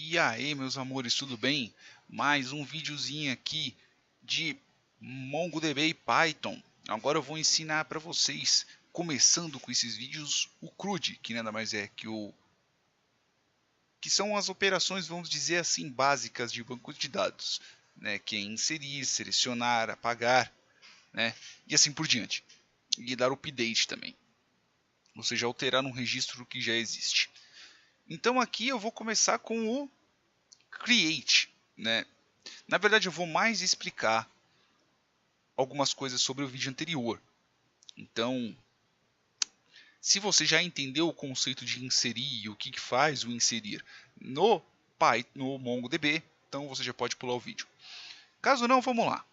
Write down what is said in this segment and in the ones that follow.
E aí, meus amores, tudo bem? Mais um videozinho aqui de MongoDB e Python. Agora eu vou ensinar para vocês, começando com esses vídeos, o CRUD, que nada mais é que são as operações, vamos dizer assim, básicas de banco de dados, né? Que é inserir, selecionar, apagar, né? E assim por diante. E dar update também, ou seja, alterar um registro que já existe. Então aqui eu vou começar com o create, né? Na verdade eu vou mais explicar algumas coisas sobre o vídeo anterior. Então, se você já entendeu o conceito de inserir e o que faz o inserir no Python, no MongoDB, então você já pode pular o vídeo. Caso não, vamos lá.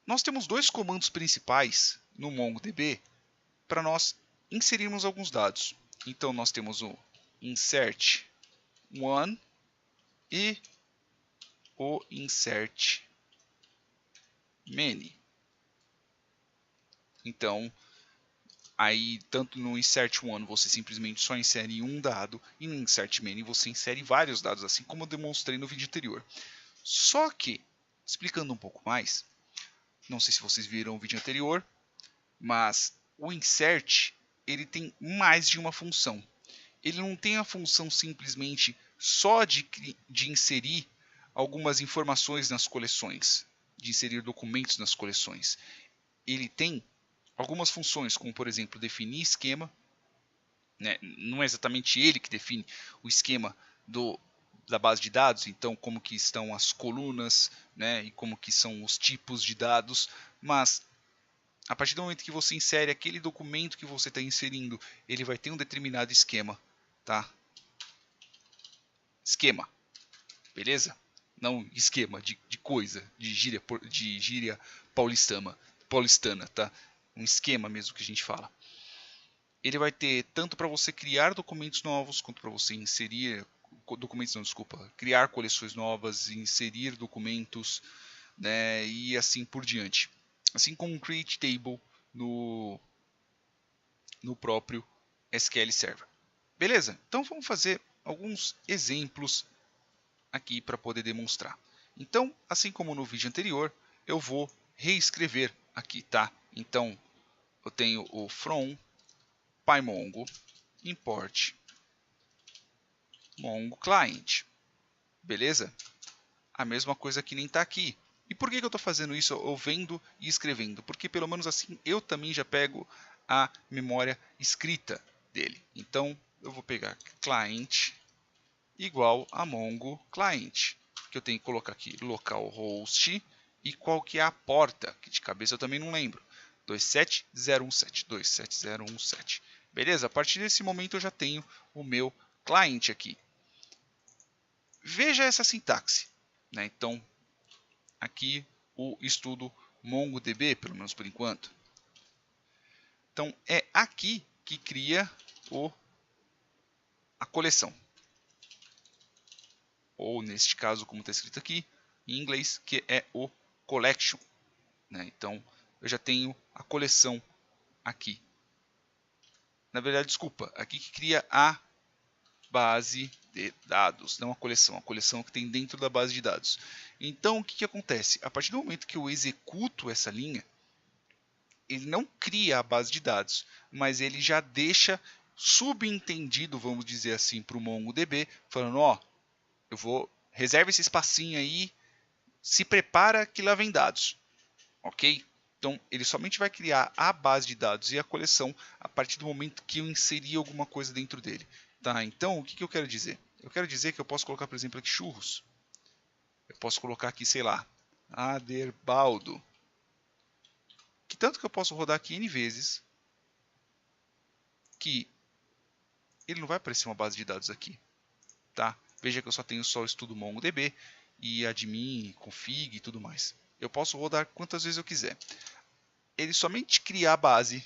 Nós temos dois comandos principais no MongoDB para nós inserirmos alguns dados. Então nós temos o insert one e o insert many. Então, aí tanto no insert one você simplesmente só insere um dado e no insert many você insere vários dados, assim como eu demonstrei no vídeo anterior. Só que, explicando um pouco mais, não sei se vocês viram o vídeo anterior, mas o insert ele tem mais de uma função. Ele não tem a função simplesmente só de inserir algumas informações nas coleções, de inserir documentos nas coleções. Ele tem algumas funções, como por exemplo definir esquema, né? Não é exatamente ele que define o esquema da base de dados, então como que estão as colunas, né? E como que são os tipos de dados, mas a partir do momento que você insere aquele documento que você está inserindo, ele vai ter um determinado esquema, tá? Esquema, beleza? Não esquema de coisa, de gíria paulistana, tá? Um esquema mesmo que a gente fala. Ele vai ter tanto para você criar documentos novos, quanto para você inserir documentos, não, desculpa, criar coleções novas, inserir documentos, né, e assim por diante. Assim como um create table no próprio SQL Server. Beleza? Então vamos fazer alguns exemplos aqui para poder demonstrar. Então, assim como no vídeo anterior, eu vou reescrever aqui, tá? Então, eu tenho o from pymongo import mongo client. Beleza? A mesma coisa que nem está aqui. E por que eu estou fazendo isso, eu vendo e escrevendo? Porque pelo menos assim eu também já pego a memória escrita dele. Então eu vou pegar client igual a mongo client, que eu tenho que colocar aqui localhost e qual que é a porta, que de cabeça eu também não lembro. 27017. Beleza? A partir desse momento eu já tenho o meu client aqui. Veja essa sintaxe, né? Então, aqui o estudo MongoDB, pelo menos por enquanto. Então, é aqui que cria a coleção. Ou, neste caso, como está escrito aqui, em inglês, que é o collection, né? Então, eu já tenho a coleção aqui. Na verdade, desculpa, aqui que cria a base de dados, não a coleção que tem dentro da base de dados. Então, o que acontece? A partir do momento que eu executo essa linha, ele não cria a base de dados, mas ele já deixa subentendido, vamos dizer assim, para o MongoDB, falando, ó, reserva esse espacinho aí, se prepara que lá vem dados, ok? Então, ele somente vai criar a base de dados e a coleção a partir do momento que eu inserir alguma coisa dentro dele. Tá, então, o que eu quero dizer? Eu quero dizer que eu posso colocar, por exemplo, aqui churros. Eu posso colocar aqui, sei lá, Aderbaldo. Que tanto que eu posso rodar aqui N vezes que ele não vai aparecer uma base de dados aqui. Tá? Veja que eu só tenho só o estudo MongoDB e admin, config e tudo mais. Eu posso rodar quantas vezes eu quiser. Ele somente cria a base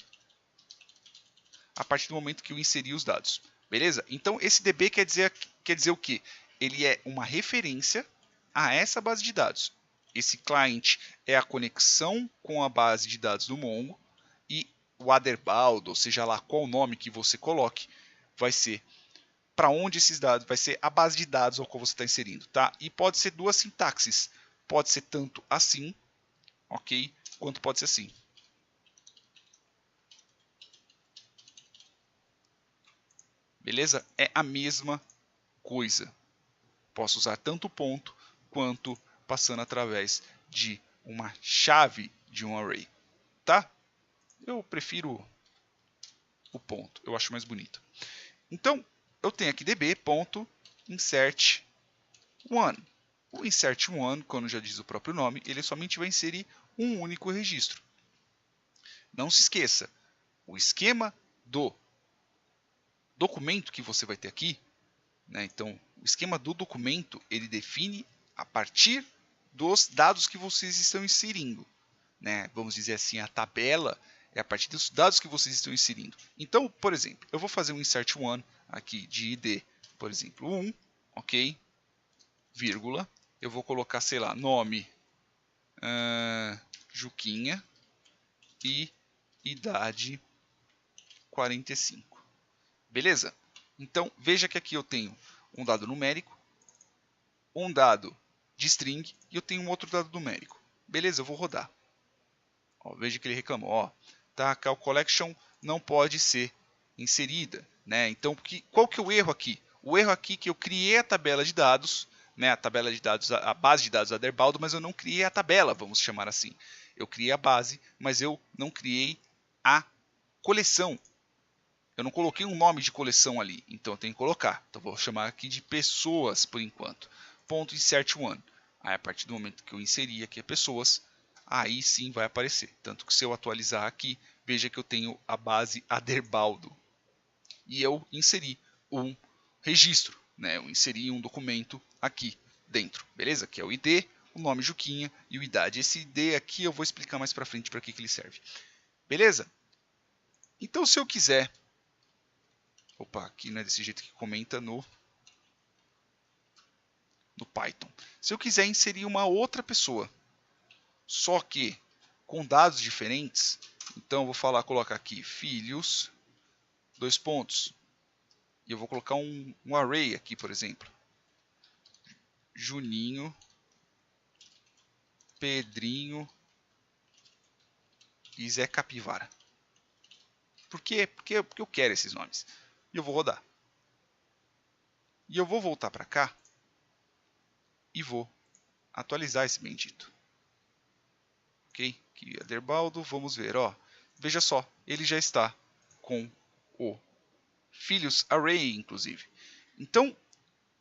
a partir do momento que eu inserir os dados. Beleza? Então, esse DB quer dizer o quê? Ele é uma referência a essa base de dados. Esse client é a conexão com a base de dados do Mongo e o Aderbaldo, ou seja lá qual nome que você coloque, vai ser para onde esses dados, vai ser a base de dados ao qual você está inserindo, tá? E pode ser duas sintaxes, pode ser tanto assim, ok? Quanto pode ser assim. Beleza? É a mesma coisa. Posso usar tanto ponto quanto passando através de uma chave de um array, tá? Eu prefiro o ponto, eu acho mais bonito. Então, eu tenho aqui db.insert1. O insert1, quando já diz o próprio nome, ele somente vai inserir um único registro. Não se esqueça, o esquema do documento que você vai ter aqui, né? Então, o esquema do documento, ele define a partir dos dados que vocês estão inserindo, né? Vamos dizer assim, a tabela é a partir dos dados que vocês estão inserindo. Então, por exemplo, eu vou fazer um insert1 aqui de id, por exemplo, 1, ok? Vírgula, eu vou colocar, sei lá, nome Juquinha e idade 45. Beleza? Então, veja que aqui eu tenho um dado numérico, um dado de string e eu tenho um outro dado numérico. Beleza, eu vou rodar. Ó, veja que ele reclamou. Ó, tá, a call collection não pode ser inserida, né? Então, qual que é o erro aqui? O erro aqui é que eu criei a tabela de dados, né? A tabela de dados, a base de dados da Derbaldo, mas eu não criei a tabela, vamos chamar assim. Eu criei a base, mas eu não criei a coleção. Eu não coloquei um nome de coleção ali, então eu tenho que colocar. Então vou chamar aqui de pessoas por enquanto. Ponto insert1. Aí a partir do momento que eu inserir aqui pessoas, aí sim vai aparecer. Tanto que se eu atualizar aqui, veja que eu tenho a base Aderbaldo. E eu inseri um registro, né? Eu inseri um documento aqui dentro, beleza? Que é o ID, o nome Juquinha e o idade. Esse ID aqui eu vou explicar mais para frente para que ele serve. Beleza? Então se eu quiser... Opa, aqui não é desse jeito que comenta no Python. Se eu quiser inserir uma outra pessoa, só que com dados diferentes, então eu vou colocar aqui filhos, dois pontos, e eu vou colocar um array aqui, por exemplo. Juninho, Pedrinho e Zé Capivara. Por quê? Porque eu quero esses nomes. E eu vou rodar. E eu vou voltar para cá e vou atualizar esse bendito. Ok? Aqui é Derbaldo, vamos ver. Ó, veja só, ele já está com o filhos array, inclusive. Então,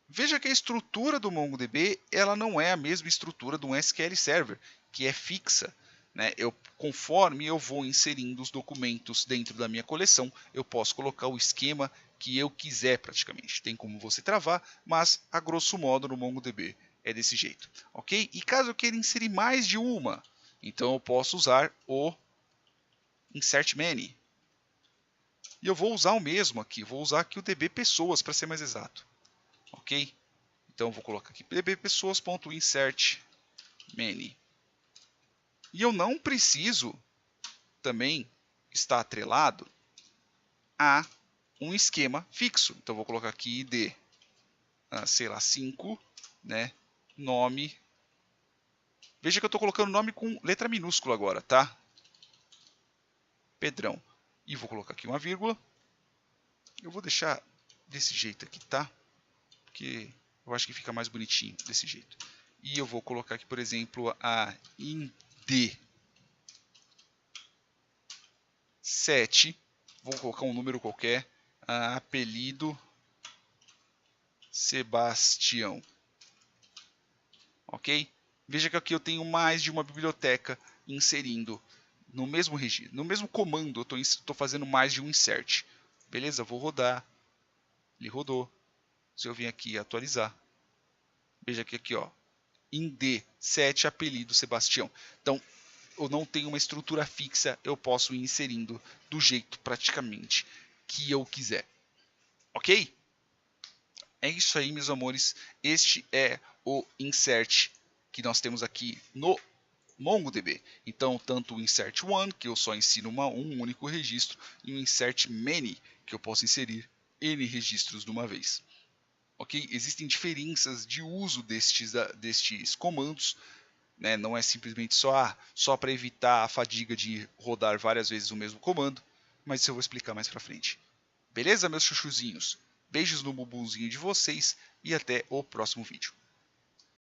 veja que a estrutura do MongoDB ela não é a mesma estrutura do SQL Server, que é fixa. Né? Conforme eu vou inserindo os documentos dentro da minha coleção, eu posso colocar o esquema que eu quiser praticamente. Tem como você travar, mas a grosso modo no MongoDB é desse jeito. Ok? E caso eu queira inserir mais de uma, então eu posso usar o insert many. E eu vou usar o mesmo aqui, vou usar aqui o db pessoas para ser mais exato. Ok? Então eu vou colocar aqui db pessoas.insert many. E eu não preciso também estar atrelado a um esquema fixo. Então eu vou colocar aqui id, sei lá, 5, né? Nome. Veja que eu estou colocando nome com letra minúscula agora, tá? Pedrão. E vou colocar aqui uma vírgula. Eu vou deixar desse jeito aqui, tá? Porque eu acho que fica mais bonitinho desse jeito. E eu vou colocar aqui, por exemplo, a id 7. Vou colocar um número qualquer. Apelido Sebastião. Ok? Veja que aqui eu tenho mais de uma biblioteca inserindo no mesmo registro, no mesmo comando. Eu estou fazendo mais de um insert. Beleza? Vou rodar. Ele rodou. Se eu vir aqui atualizar, veja que aqui, ó, id 7 apelido Sebastião. Então, eu não tenho uma estrutura fixa, eu posso ir inserindo do jeito praticamente que eu quiser. Ok? É isso aí, meus amores. Este é o insert que nós temos aqui no MongoDB. Então, tanto o insert one, que eu só ensino um único registro, e o insert many, que eu posso inserir N registros de uma vez. ok? Existem diferenças de uso destes comandos, né? Não é simplesmente só para evitar a fadiga de rodar várias vezes o mesmo comando, mas isso eu vou explicar mais para frente. Beleza, meus chuchuzinhos? Beijos no bumbumzinho de vocês e até o próximo vídeo.